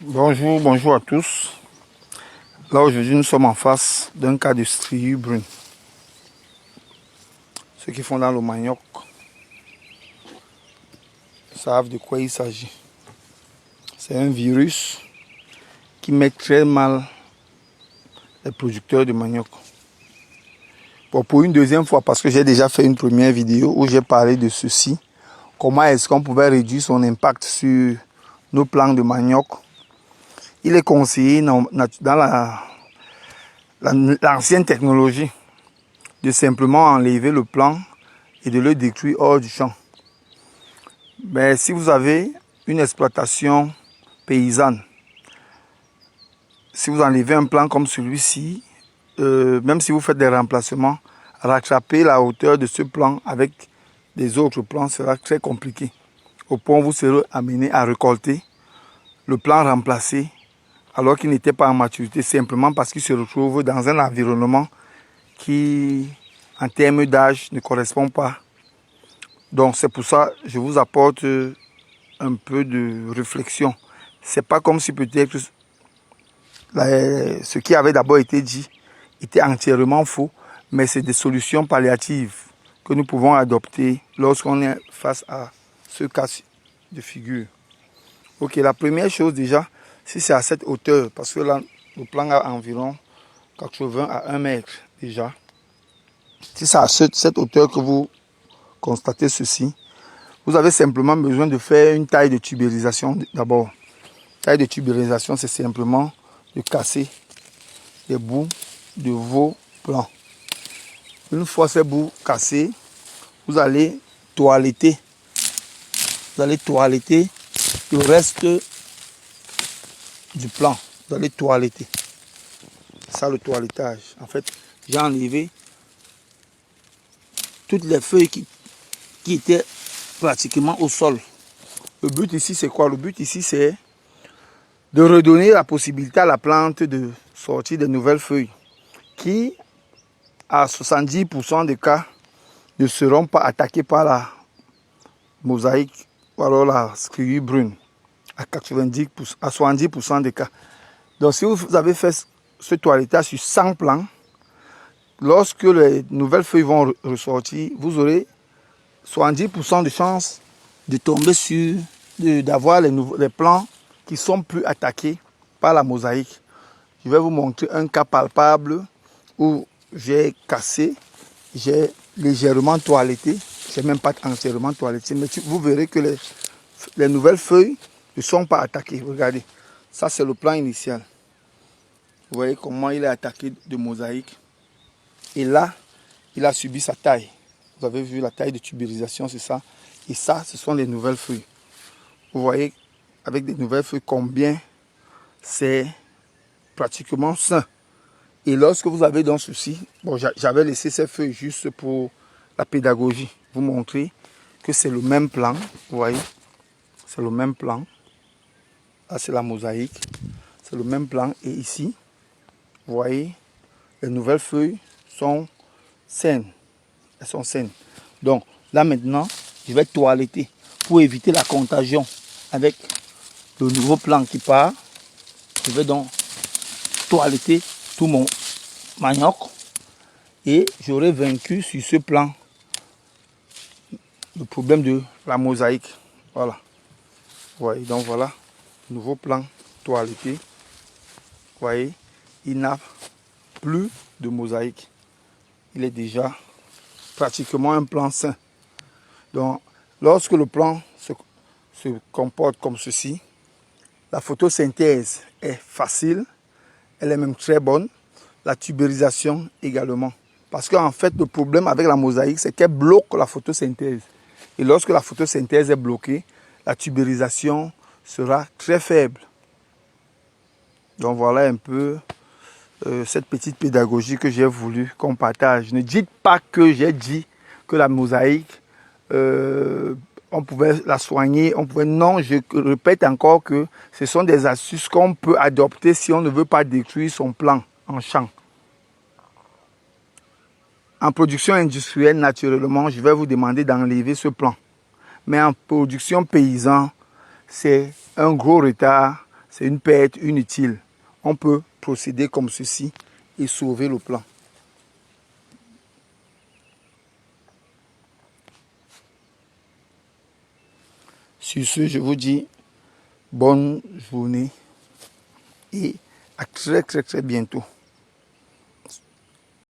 Bonjour, bonjour à tous. Là aujourd'hui nous sommes en face d'un cas de striure brune. Ceux qui font dans le manioc savent de quoi il s'agit. C'est un virus qui met très mal les producteurs de manioc. Bon, pour une deuxième fois, parce que j'ai déjà fait une première vidéo où j'ai parlé de ceci. Comment est-ce qu'on pouvait réduire son impact sur nos plants de manioc. Il est conseillé dans l'ancienne technologie de simplement enlever le plant et de le détruire hors du champ. Mais si vous avez une exploitation paysanne, si vous enlevez un plant comme celui-ci, même si vous faites des remplacements, rattraper la hauteur de ce plant avec des autres plants sera très compliqué. Au point où vous serez amené à récolter le plant remplacé alors qu'il n'était pas en maturité, simplement parce qu'il se retrouve dans un environnement qui, en termes d'âge, ne correspond pas. Donc c'est pour ça que je vous apporte un peu de réflexion. C'est pas comme si peut-être ce qui avait d'abord été dit était entièrement faux, mais c'est des solutions palliatives que nous pouvons adopter lorsqu'on est face à ce cas de figure. Ok, la première chose déjà, si c'est à cette hauteur, parce que là, le plan a environ 80 à 1 mètre déjà. Si c'est à cette hauteur que vous constatez ceci, vous avez simplement besoin de faire une taille de tubérisation d'abord. Taille de tubérisation, c'est simplement de casser les bouts de vos plants. Une fois ces bouts cassés, vous allez toiletter. Vous allez toiletter le reste du plant. Vous allez toiletter. C'est ça le toilettage. En fait, j'ai enlevé toutes les feuilles qui étaient pratiquement au sol. Le but ici, c'est quoi? Le but ici, c'est de redonner la possibilité à la plante de sortir de nouvelles feuilles qui, à 70% des cas, ne seront pas attaquées par la mosaïque ou alors la striure brune, à 70% des cas. Donc si vous avez fait ce toilettage sur 100 plants, lorsque les nouvelles feuilles vont ressortir, vous aurez 70% de chances de tomber sur, d'avoir les plants qui sont plus attaqués par la mosaïque. Je vais vous montrer un cas palpable où j'ai cassé, j'ai légèrement toiletté, j'ai même pas entièrement toiletté, mais vous verrez que les nouvelles feuilles ne sont pas attaquées. Regardez, ça c'est le plan initial. Vous voyez comment il est attaqué de mosaïque. Et là, il a subi sa taille. Vous avez vu la taille de tubérisation, c'est ça. Et ça, ce sont les nouvelles feuilles. Vous voyez, avec des nouvelles feuilles, combien c'est pratiquement sain. Et lorsque vous avez dans ceci, bon, j'avais laissé ces feuilles juste pour la pédagogie, vous montrer que c'est le même plan. Vous voyez, c'est le même plan. Là, c'est la mosaïque. C'est le même plan. Et ici, vous voyez, les nouvelles feuilles sont saines. Elles sont saines. Donc, là maintenant, je vais toiletter pour éviter la contagion avec le nouveau plan qui part. Je vais donc toiletter tout mon manioc et j'aurai vaincu sur ce plan le problème de la mosaïque. Voilà. Vous voyez, donc voilà, nouveau plan toiletté. Vous voyez, il n'a plus de mosaïque. Il est déjà pratiquement un plan sain. Donc, lorsque le plan se comporte comme ceci, la photosynthèse est facile, elle est même très bonne. La tubérisation également. Parce qu'en fait, le problème avec la mosaïque, c'est qu'elle bloque la photosynthèse. Et lorsque la photosynthèse est bloquée, la tubérisation sera très faible. Donc voilà un peu cette petite pédagogie que j'ai voulu qu'on partage. Ne dites pas que j'ai dit que la mosaïque, on pouvait la soigner, on pouvait... Non, je répète encore que ce sont des astuces qu'on peut adopter si on ne veut pas détruire son plant en champ. En production industrielle, naturellement, je vais vous demander d'enlever ce plant. Mais en production paysan, c'est un gros retard. c'est une perte inutile. On peut procéder comme ceci et sauver le plant. Sur ce, je vous dis bonne journée et à très bientôt.